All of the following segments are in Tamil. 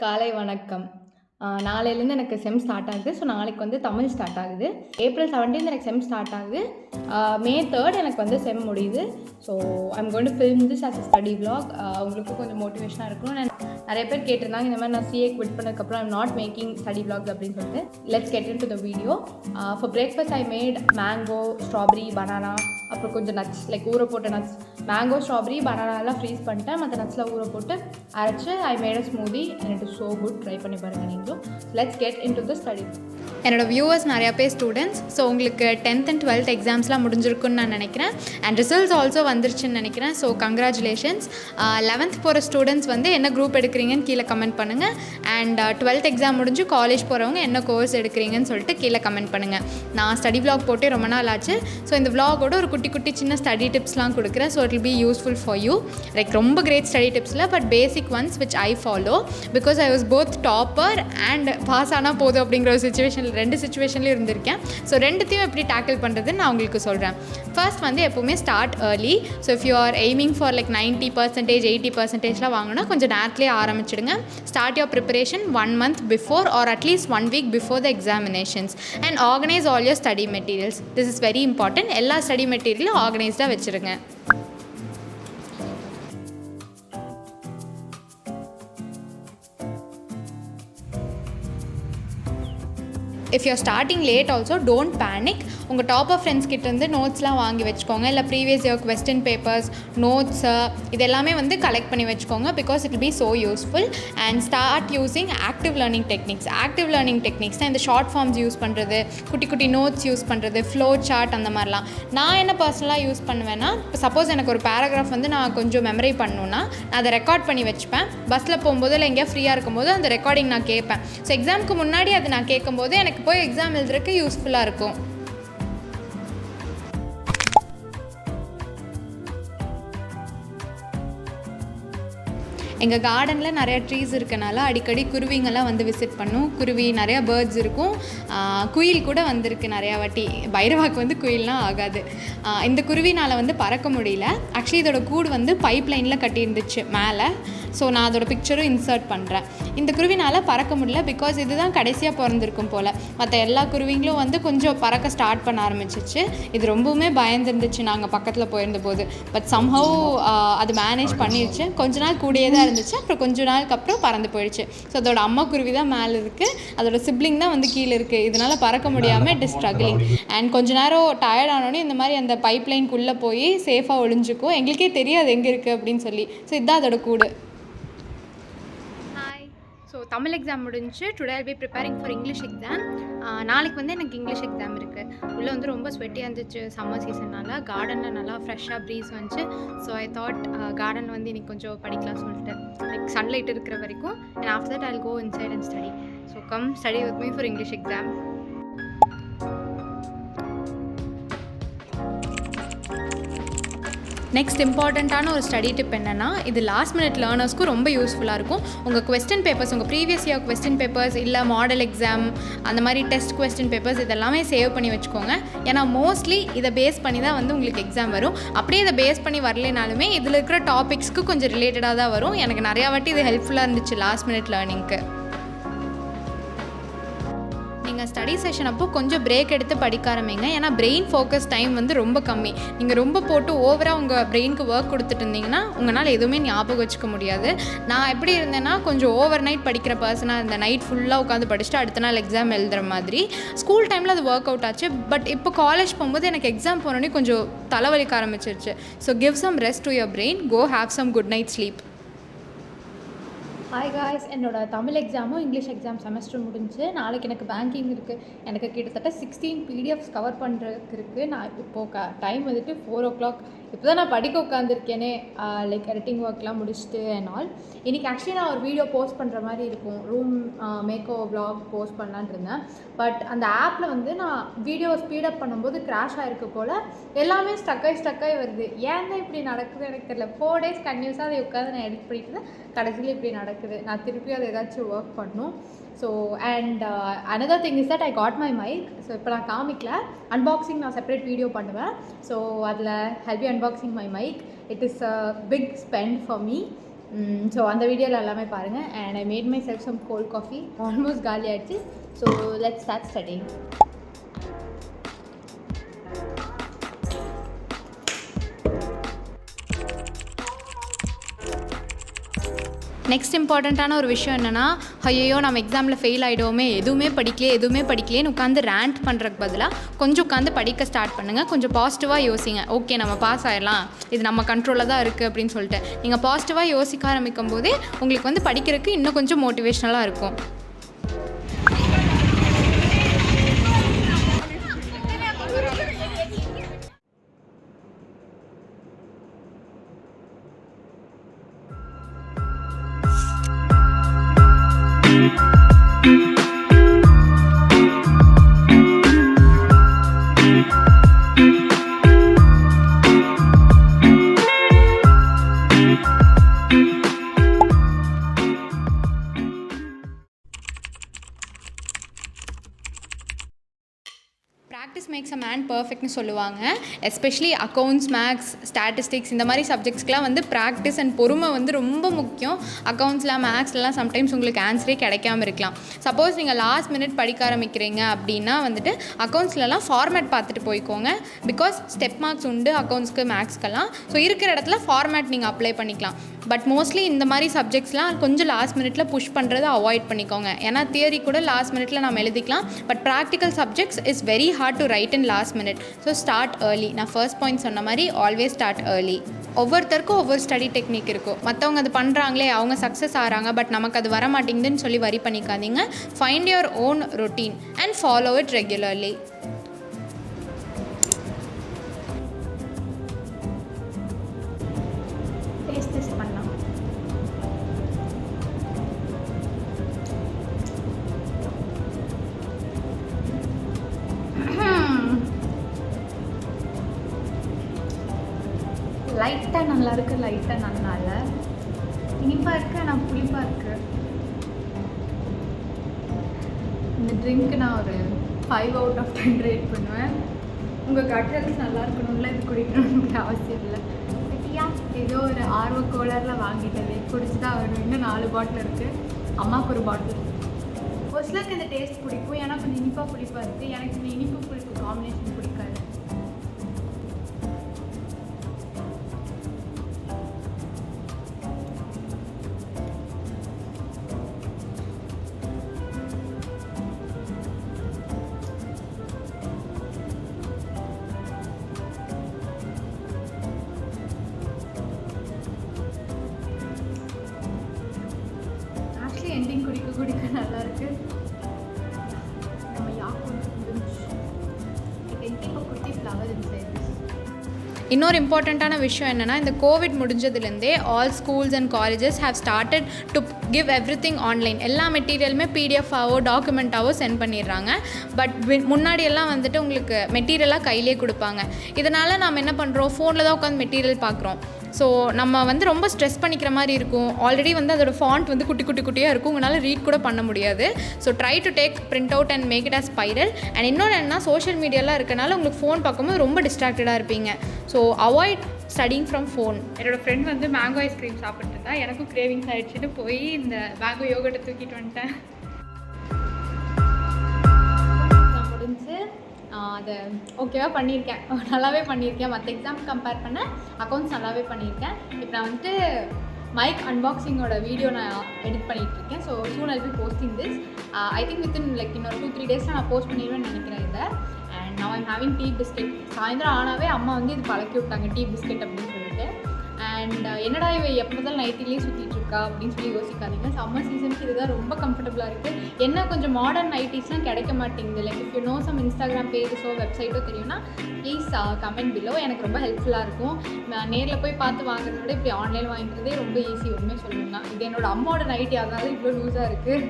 காலை வணக்கம். நாளையிலேருந்து எனக்கு செம் ஸ்டார்ட் ஆகுது. ஸோ நாளைக்கு வந்து தமிழ் ஸ்டார்ட் ஆகுது. ஏப்ரல் 17 எனக்கு செம் ஸ்டார்ட் ஆகுது. மே 3 எனக்கு வந்து செம் முடியுது. So I'm going to film this as a study vlog. உங்களுக்கும் கொஞ்சம் மோட்டிவேஷனாக இருக்கும். நிறைய பேர் கேட்டிருந்தாங்க இந்த மாதிரி நான் சிஏ குவிட் பண்ணதுக்கப்புறம் I'm not making study vlogs அப்படின்னு சொல்லிட்டு. Let's get in to the video. For breakfast I made mango, strawberry, banana, அப்புறம் கொஞ்சம் நட்ஸ் லைக் ஊற போட்ட நட்ஸ். மேங்கோ, ஸ்ட்ராபெரி, பனானாலாம் ஃப்ரீஸ் பண்ணிட்டேன். மற்ற நட்ஸ்லாம் ஊற போட்டு அரைச்சி I made a smoothie and it is so good. Try பண்ணி பாருங்கள் நீங்களும். Let's get in to the study. என்னோடய வியூவர்ஸ் நிறையா பேர் ஸ்டூடெண்ட்ஸ். ஸோ உங்களுக்கு 10th and 12th எக்ஸாம்ஸ்லாம் முடிஞ்சிருக்குன்னு நான் நினைக்கிறேன். அண்ட் ரிசல்ட்ஸ் ஆல்சோ வந்துருச்சுன்னு நினைக்கிறேன். So congratulations. 11th போகிற ஸ்டூடெண்ட்ஸ் வந்து என்ன குரூப் எடுக்கிறீங்கன்னு கீழே கமெண்ட் பண்ணுங்கள். அண்ட் 12th எக்ஸாம் முடிஞ்சு காலேஜ் போகிறவங்க என்ன கோர்ஸ் எடுக்கிறீங்கன்னு சொல்லிட்டு கீழே கமெண்ட் பண்ணுங்கள். நான் ஸ்டடி விளாக் போட்டே ரொம்ப நாள் ஆச்சு. ஸோ இந்த விளாகோட ஒரு குட்டி குட்டி சின்ன ஸ்டடி டிப்ஸ்லாம் கொடுக்குறேன். So it will be useful for you. Like ரொம்ப கிரேட் ஸ்டடி டிப்ஸில் but basic ones which I follow because I was both topper and pass ஆனால் போதும் அப்படிங்கிற ஒரு சுச்சுவேஷனில் 2 சுச்சுவேஷன்லேயும் இருந்திருக்கேன். ஸோ ரெண்டுத்தையும் எப்படி டேக்கிள் பண்ணுறதுன்னு நான் உங்களுக்கு சொல்கிறேன். ஃபர்ஸ்ட் வந்து எப்போவுமே start early. So if you are aiming for like 90%, 80%லாம் வாங்கினா கொஞ்சம் நேரத்துலேயே ஆரம்பிச்சிடுங்க. Start your preparation 1 month before or at least 1 week before the examinations and organize all your study materials. This is very important. எல்லா ஸ்டடி மெட்டீரியலும் ஆர்கனைஸ்டாக வச்சுருங்க. If you're starting late also, don't panic. உங்கள் டாப்பர் ஃப்ரெண்ட்ஸ் கிட்டேருந்து நோட்ஸ்லாம் வாங்கி வச்சுக்கோங்க. இல்லை previous year question papers, notes இது எல்லாமே வந்து கலெக்ட் பண்ணி வச்சுக்கோங்க because it be so useful. And start using active learning techniques. Active learning டெக்னிக்ஸ்னால் இந்த ஷார்ட் ஃபார்ம்ஸ் யூஸ் பண்ணுறது, குட்டி குட்டி நோட்ஸ் யூஸ் பண்ணுறது, ஃப்ளோ சார்ட் அந்த மாதிரிலாம். நான் என்ன பர்சனலாக யூஸ் பண்ணுவேன்னா, சப்போஸ் எனக்கு ஒரு பேராகிராஃப் வந்து நான் கொஞ்சம் மெமரி பண்ணணுன்னா நான் அதை ரெக்கார்ட் பண்ணி வச்சுப்பேன். பஸ்ஸில் போகும்போது இல்லை எங்கேயா ஃப்ரீயாக இருக்கும்போது அந்த ரெக்கார்டிங் நான் கேட்பேன். ஸோ எக்ஸாமுக்கு முன்னாடி அதை நான் கேட்கும்போது எனக்கு போய் எக்ஸாம் எழுதுறதுக்கு யூஸ்ஃபுல்லாக இருக்கும். எங்கள் கார்டனில் நிறையா ட்ரீஸ் இருக்கனால அடிக்கடி குருவிங்கெல்லாம் வந்து விசிட் பண்ணும். குருவி நிறையா பேர்ட்ஸ் இருக்கும். குயில் கூட வந்திருக்கு நிறையா வாட்டி. பைரவாக்கு வந்து குயில்னால் ஆகாது. இந்த குருவினால் வந்து பறக்க முடியல. ஆக்சுவலி இதோட கூடு வந்து பைப் லைனில் கட்டியிருந்துச்சு மேலே. ஸோ நான் அதோட பிக்சரும் இன்சர்ட் பண்ணுறேன். இந்த குருவினால் பறக்க முடியல பிகாஸ் இதுதான் கடைசியாக பிறந்திருக்கும் போல். மற்ற எல்லா குருவிங்களும் வந்து கொஞ்சம் பறக்க ஸ்டார்ட் பண்ண ஆரம்பிச்சிச்சு. இது ரொம்பவுமே பயந்துருந்துச்சு நாங்கள் பக்கத்தில் போயிருந்தபோது. பட் சம்ஹவ் அது மேனேஜ் பண்ணிடுச்சு. கொஞ்ச நாள் கூடயே தான் இருந்துச்சு. அப்புறம் கொஞ்ச நாளுக்கு அப்புறம் பறந்து போயிடுச்சு. ஸோ அதோட அம்மா குருவி தான் மேலே இருக்குது, அதோட சிப்ளிங் தான் வந்து கீழே இருக்குது. இதனால் பறக்க முடியாமல் இட் இஸ் ஸ்ட்ரகிளிங். அண்ட் கொஞ்ச நேரம் டயர்ட் ஆனோடனே இந்த மாதிரி அந்த பைப் லைனுக்குள்ளே போய் சேஃபாக ஒளிஞ்சிக்கும். எங்களுக்கே தெரியாது எங்கே இருக்குது அப்படின்னு சொல்லி. ஸோ இதுதான் அதோட கூடு. ஸோ தமிழ் எக்ஸாம் முடிஞ்சு today I'll be preparing for English exam. நாளைக்கு வந்து எனக்கு இங்கிலீஷ் எக்ஸாம் இருக்குது. உள்ளே வந்து ரொம்ப ஸ்வெட்டியாக இருந்துச்சு சம்மர் சீசனால். கார்டனில் நல்லா ஃப்ரெஷ்ஷாக ப்ரீஸ் வந்துச்சு. ஸோ ஐ தாட் கார்டனில் வந்து இன்றைக்கி கொஞ்சம் படிக்கலாம் சொல்லிட்டு லைக் சன்லைட் இருக்கிற வரைக்கும். And after that I'll go inside and study. So come study with me for English exam. Next இம்பார்ட்டண்ட்டான ஒரு ஸ்டடி டிப் என்னென்னா, இது லாஸ்ட் மினிட் லேர்னர்ஸ்க்கும் ரொம்ப யூஸ்ஃபுல்லாக இருக்கும். உங்கள் கொஸ்டின் பேப்பர்ஸ், உங்கள் ப்ரீவியஸ் இயர் கொஸ்டின் பேப்பர்ஸ் இல்லை மாடல் எக்ஸாம் அந்த மாதிரி டெஸ்ட் கொஸ்டின் பேப்பர்ஸ் இதெல்லாமே சேவ் பண்ணி வச்சுக்கோங்க. ஏன்னா மோஸ்ட்லி இதை பேஸ் பண்ணி தான் வந்து உங்களுக்கு எக்ஸாம் வரும். அப்படியே இதை பேஸ் பண்ணி வரலைனாலுமே இதில் இருக்கிற டாபிக்ஸ்க்கு கொஞ்சம் ரிலேட்டடாக தான் வரும். எனக்கு நிறையா வாட்டி இது ஹெல்ப்ஃபுல்லாக இருந்துச்சு லாஸ்ட் மினிட் லேர்னிங்க்கு. நீங்கள் ஸ்டடி செஷன் அப்போ கொஞ்சம் பிரேக் எடுத்து படிக்க ஆரம்பிங்க. ஏன்னா பிரெயின் ஃபோக்கஸ் டைம் வந்து ரொம்ப கம்மி. நீங்கள் ரொம்ப போட்டு ஓவராக உங்கள் பிரெயினுக்கு ஒர்க் கொடுத்துட்டு இருந்தீங்கன்னா உங்களால் எதுவுமே ஞாபகம் வச்சுக்க முடியாது. நான் எப்படி இருந்தேன்னா கொஞ்சம் ஓவர் நைட் படிக்கிற பர்சனாக இருந்தேன். நைட் ஃபுல்லாக உட்காந்து படிச்சுட்டு அடுத்த நாள் எக்ஸாம் எழுதுகிற மாதிரி. ஸ்கூல் டைமில் அது ஒர்க் அவுட் ஆச்சு. பட் இப்போ காலேஜ் போகும்போது எனக்கு எக்ஸாம் போனோடனே கொஞ்சம் தலைவலிக்க ஆரம்பிச்சிருச்சு. So give some rest to your brain. Go have some good night sleep. Hi guys, என்னோட தமிழ் எக்ஸாமும் இங்கிலீஷ் எக்ஸாம் செமஸ்டர் முடிஞ்சு நாளைக்கு எனக்கு பேங்கிங் இருக்குது. எனக்கு கிட்டத்தட்ட 16 பிடிஎஃப்ஸ் கவர் பண்ணுறதுக்கு இருக்குது. நான் இப்போது டைம் வந்துட்டு 4 o'clock. இப்போ தான் நான் படிக்க உட்காந்துருக்கேனே, லைக் எடிட்டிங் ஒர்க்லாம் முடிச்சுட்டு அண்ட் ஆல். இன்றைக்கி ஆக்சுவலி நான் ஒரு வீடியோ போஸ்ட் பண்ணுற மாதிரி இருக்கும், ரூம் மேக்கோ வ்ளாக் போஸ்ட் பண்ணலான்னு இருந்தேன். பட் அந்த ஆப்பில் வந்து நான் வீடியோ ஸ்பீடப் பண்ணும்போது க்ராஷ் ஆகிருக்கு போல், எல்லாமே ஸ்டக்காகி வருது. ஏன் தான் இப்படி நடக்குது எனக்கு தெரியல. 4 days கன்டினியூஸாக அதை உட்காந்து நான் எடிட் பண்ணிட்டு தான் கடைசியில் இப்படி நடக்குது. நான் திருப்பி அதை ஏதாச்சும் ஒர்க் பண்ணணும். So and another thing is that I got my mic. So இப்போ நான் காமிக்கல, அன்பாக்சிங் நான் செப்பரேட் வீடியோ பண்ணுவேன். ஸோ அதில் help you unboxing my mic. It is a big spend for me. So அந்த வீடியோவில் எல்லாமே பாருங்கள். And I made myself some cold coffee, almost காலி ஆகிடுச்சு. So let's start studying. Next இம்பார்ட்டண்ட்டான ஒரு விஷயம் என்னென்னா, ஐயோ நம்ம எக்ஸாமில் ஃபெயில் ஆகிடுவோமே, எதுவுமே படிக்கலேன்னு உட்காந்து ரேண்ட் பண்ணுறதுக்கு பதிலாக கொஞ்சம் உட்காந்து படிக்க ஸ்டார்ட் பண்ணுங்கள். கொஞ்சம் பாசிட்டிவாக யோசிங்க. ஓகே, நம்ம பாஸ் ஆகிடலாம், இது நம்ம கண்ட்ரோலில் தான் இருக்குது அப்படின்னு சொல்லிட்டு நீங்கள் பாசிட்டிவாக யோசிக்க ஆரம்பிக்கும் போதே உங்களுக்கு வந்து படிக்கிறதுக்கு இன்னும் கொஞ்சம் மோட்டிவேஷ்னலாக இருக்கும். ப்ராக்டிஸ் மேக்ஸ் அ மேன் பர்ஃபெக்ட்னு சொல்லுவாங்க. எஸ்பெஷலி அக்கௌண்ட்ஸ், மேக்ஸ், ஸ்டாட்டிஸ்டிக்ஸ் இந்த மாதிரி சப்ஜெக்ட்ஸ்க்கெலாம் வந்து ப்ராக்டிஸ் அண்ட் பொறுமை வந்து ரொம்ப முக்கியம். அக்கௌண்ட்ஸில், மேக்ஸ்லாம் சம்டைம்ஸ் உங்களுக்கு ஆன்சரே கிடைக்காம இருக்கலாம். சப்போஸ் நீங்கள் லாஸ்ட் மினிட் படிக்க ஆரம்பிக்கிறீங்க அப்படின்னா வந்துட்டு அக்கௌண்ட்ஸ்லலாம் ஃபார்மேட் பார்த்துட்டு போய்க்கோங்க. பிகாஸ் ஸ்டெப் மார்க்ஸ் உண்டு அக்கௌண்ட்ஸ்க்கு, மேக்ஸ்க்கெல்லாம். ஸோ இருக்கிற இடத்துல ஃபார்மேட் நீங்கள் அப்ளை பண்ணிக்கலாம். பட் மோஸ்ட்லி இந்த மாதிரி சப்ஜெக்ட்ஸ்லாம் கொஞ்சம் லாஸ்ட் மினிட்ல புஷ் பண்ணுறதை அவாய்ட் பண்ணிக்கோங்க. ஏன்னா தியரி கூட லாஸ்ட் மினிட்ல நம்ம எழுதிக்கலாம். But practical subjects is very hard to right in last minute. So start early. நான் ஃபர்ஸ்ட் பாயிண்ட் சொன்ன மாதிரி ஆல்வேஸ் ஸ்டார்ட் ஏர்லி. ஒவ்வொருத்தருக்கும் ஒவ்வொரு ஸ்டடி டெக்னிக் இருக்கும். மற்றவங்க அது பண்ணுறாங்களே, அவங்க சக்ஸஸ் ஆகிறாங்க, பட் நமக்கு அது வர மாட்டேங்குதுன்னு சொல்லி வரி பண்ணிக்காதீங்க. Find your own routine and follow it regularly. Taste பண்ணலாம். லைட்டாக நல்லா இருக்கு, லைட்டாக நல்லா இல்லை. இனிப்பாக இருக்கு, ஆனால் புளிப்பாக இருக்கு. இந்த ட்ரிங்க்கு நான் ஒரு 5 out of 10 ரேட் பண்ணுவேன். உங்கள் கட்ரல்ஸ் நல்லா இருக்கணும்ல, இது குடிக்கணும்னு அவசியம் இல்லை. ஏதோ ஒரு ஆர்வ கோளரில் வாங்கிட்டது, குடிச்சு தான் வரும். இன்னும் 4 பாட்டில் இருக்குது. அம்மாவுக்கு ஒரு பாட்டில். ஒரு சிலருக்கு இந்த டேஸ்ட் பிடிக்கும், ஏன்னா கொஞ்சம் இனிப்பாக புளிப்பாக இருக்குது. எனக்கு இந்த இனிப்பு புளிப்பு காம்பினேஷன் பிடிக்காது. எண்டிங் குடிக்க நல்லா இருக்கு. நம்ம யாக்கும் முடிஞ்சு இப்போ குட்டி ஃப்ளவர் இன்சைட். இன்னொரு இம்பார்ட்டண்ட்டான விஷயம் என்னென்னா, இந்த கோவிட் முடிஞ்சதுலேருந்தே all schools and colleges have started to give everything online. எல்லா மெட்டீரியலுமே பிடிஎஃபாவோ டாக்குமெண்ட்டாவோ சென்ட் பண்ணிடுறாங்க. பட் முன்னாடியெல்லாம் வந்துட்டு உங்களுக்கு மெட்டீரியலாக கையிலே கொடுப்பாங்க. இதனால் நம்ம என்ன பண்ணுறோம், ஃபோனில் தான் உட்காந்து மெட்டீரியல் பார்க்குறோம். ஸோ நம்ம வந்து ரொம்ப ஸ்ட்ரெஸ் பண்ணிக்கிற மாதிரி இருக்கும். ஆல்ரெடி வந்து அதோட ஃபாண்ட் வந்து குட்டியாக இருக்கும், உங்களால் ரீட் கூட பண்ண முடியாது. So try to take print out and make it as spiral. And இன்னொன்று என்ன, சோஷியல் மீடியாலாம் இருக்கனால உங்களுக்கு ஃபோன் பார்க்கும்போது ரொம்ப டிஸ்ட்ராக்டடாக இருப்பீங்க. So avoid studying from phone. என்னோடய ஃப்ரெண்ட் வந்து மேங்கோ ஐஸ்கிரீம் சாப்பிட்டுருந்தா, எனக்கும் கிரேவிங்ஸ் ஆகிடுச்சிட்டு போய் இந்த மேங்கோ யோகர்ட்டை தூக்கிட்டு வந்துட்டேன். முடிஞ்சு அதை ஓகேவாக பண்ணியிருக்கேன், நல்லாவே பண்ணியிருக்கேன். மற்ற எக்ஸாம் கம்பேர் பண்ண அக்கௌண்ட்ஸ் நல்லாவே பண்ணியிருக்கேன். இப்போ நான் வந்துட்டு மைக் அன்பாக்சிங்கோட வீடியோ நான் எடிட் பண்ணிகிட்ருக்கேன். So soon I'll be posting this. I think within like இன்னொரு 2-3 டேஸில் நான் போஸ்ட் பண்ணிடுவேன்னு நினைக்கிறேன் இதை. அண்ட் நான் ஹேவிங் டீ பிஸ்கெட். சாயந்தரம் ஆனாவே அம்மா வந்து இது பழக்கி விட்டாங்க, டீ பிஸ்கெட் அப்படின்னு சொல்லிட்டு. அண்ட் அண்ட் என்னடா இவ எப்போ பார்த்தாலும் நைட்டிலேயே சுற்றிட்டு இருக்கா அப்படின்னு சொல்லி யோசிக்காதீங்க. சம்மர் சீசனுக்கு இதுதான் ரொம்ப கம்ஃபர்டபுளாக இருக்குது. என்ன கொஞ்சம் மாடர்ன் நைட்டிஸ்லாம் கிடைக்க மாட்டேங்குது. Like if you know some Instagram பேஜஸோ வெப்சைட்டோ தெரியும்னா ப்ளீஸ் கமெண்ட் பிலோ. எனக்கு ரொம்ப ஹெல்ப்ஃபுல்லாக இருக்கும். நான் நேரில் போய் பார்த்து வாங்குறத விட இப்படி ஆன்லைன் வாங்கிக்கிறதே ரொம்ப ஈஸி. ஒன்றுமே சொல்லணும்னா இது என்னோட அம்மாவோட நைட்டி, அதனால இவ்வளோ லூஸாக இருக்குது.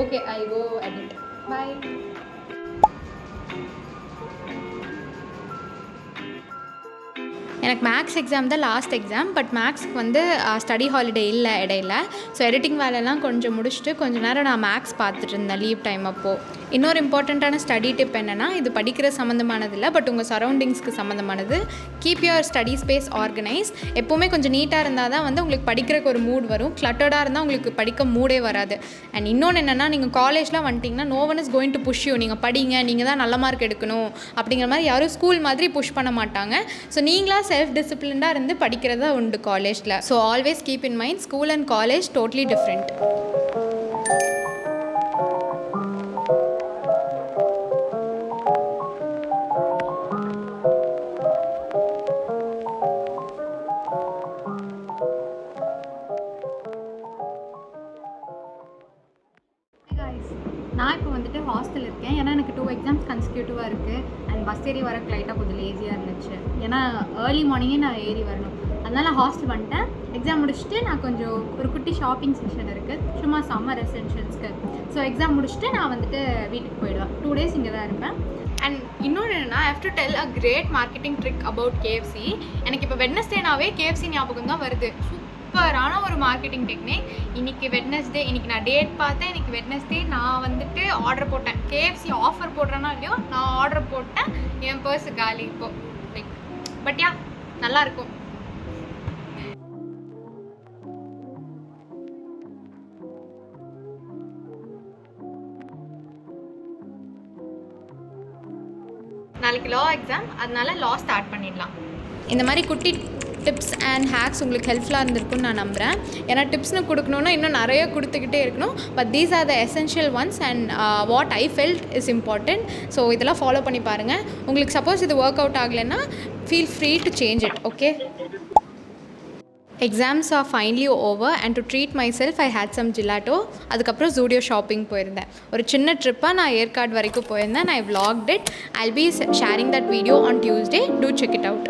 Okay I go edit. Bye. எனக்கு மேக்ஸ் எக்ஸாம் தான் லாஸ்ட் எக்ஸாம். பட் மேக்ஸ்க்கு வந்து ஸ்டடி ஹாலிடே இல்லை இடையில. ஸோ எடிட்டிங் வேலையெல்லாம் கொஞ்சம் முடிச்சுட்டு கொஞ்சம் நேரம் நான் மேக்ஸ் பார்த்துட்டு இருந்தேன் லீவ் டைம் அப்போது. இன்னொரு இம்பார்ட்டண்ட்டான ஸ்டடி டிப் என்னென்னா, இது படிக்கிற சம்மந்தமானது இல்லை, பட் உங்கள் சரௌண்டிங்ஸ்க்கு சம்மந்தமானது. Keep your study space organise. எப்போவுமே கொஞ்சம் நீட்டாக இருந்தால் தான் வந்து உங்களுக்கு படிக்கிறதுக்கு ஒரு மூட் வரும். கிளட்டர்டாக இருந்தால் உங்களுக்கு படிக்க மூடே வராது. அண்ட் இன்னொன்று என்னென்னா, நீங்கள் காலேஜ்லாம் வந்துட்டிங்கன்னா no one is going to push you. நீங்கள் படிங்க, நீங்கள் தான் நல்ல மார்க் எடுக்கணும் அப்படிங்கிற மாதிரி யாரும் ஸ்கூல் மாதிரி புஷ் பண்ண மாட்டாங்க. ஸோ நீங்களாக செல்ஃப் டிசிப்ளின்டாக இருந்து படிக்கிறதா உண்டு காலேஜில். So always keep in mind, school and college totally different. நான் இப்போ வந்துட்டு ஹாஸ்டல் இருக்கேன். ஏன்னா எனக்கு 2 எக்ஸாம்ஸ் கன்சிக்யூட்டிவாக இருக்குது. அண்ட் பஸ் ஏறி வரக்கு லைட்டாக கொஞ்சம் லேசியாக இருந்துச்சு. ஏன்னா ஏர்லி மார்னிங்கே நான் ஏறி வரணும். அதனால் ஹாஸ்டல் வந்துட்டேன். எக்ஸாம் முடிச்சுட்டு நான் கொஞ்சம் ஒரு குட்டி ஷாப்பிங் செக்ஷன் இருக்குது, சும்மா சம்மர் எசென்ஷியல்ஸ்க்கு. ஸோ எக்ஸாம் முடிச்சுட்டு நான் வந்துட்டு வீட்டுக்கு போயிடுவேன். 2 days இங்கே தான் இருப்பேன். அண்ட் இன்னொன்று என்னென்னா, I have to tell a great marketing trick about KFC. எனக்கு இப்போ வெட்னஸ்டேனாவே KFC ஞாபகம் தான் வருது. சூப்பரான ஒரு மார்க்கெட்டிங் டெக்னிக். இன்றைக்கி வெட்னஸ்டே, இன்றைக்கி நான் டேட் பார்த்தேன். இன்றைக்கி வெட்னஸ்டே நான் வந்துட்டு ஆர்டர் போட்டேன். KFC ஆஃபர் போடுறேன்னா இல்லையோ, நான் ஆர்டர் போட்டேன். என் பர்ஸு காலி இப்போது. லைக் பட் யா, நல்லாயிருக்கும். நாளைக்கு லா எக்ஸாம், அதனால லா ஸ்டார்ட் பண்ணிடலாம். இந்த மாதிரி குட்டி டிப்ஸ் அண்ட் ஹேக்ஸ் உங்களுக்கு ஹெல்ப்ஃபுல்லாக இருந்திருக்குன்னு நான் நம்புகிறேன். ஏன்னா டிப்ஸ்னு கொடுக்கணுன்னா இன்னும் நிறைய கொடுத்துக்கிட்டே இருக்கணும். But these are the essential ones and what I felt is important. So இதெல்லாம் ஃபாலோ பண்ணி பாருங்கள். உங்களுக்கு சப்போஸ் இது ஒர்க் அவுட் ஆகலைன்னா feel free to change it. Okay. Exams are finally over and to treat myself I had some gelato. அதுக்கப்புறம் ஜூடியோ ஷாப்பிங் போயிருந்தேன். ஒரு சின்ன ட்ரிப்பாக நான் ஏற்காடு வரைக்கும் போயிருந்தேன். ஐ vlogged it. I'll be sharing that video on Tuesday. Do check it out.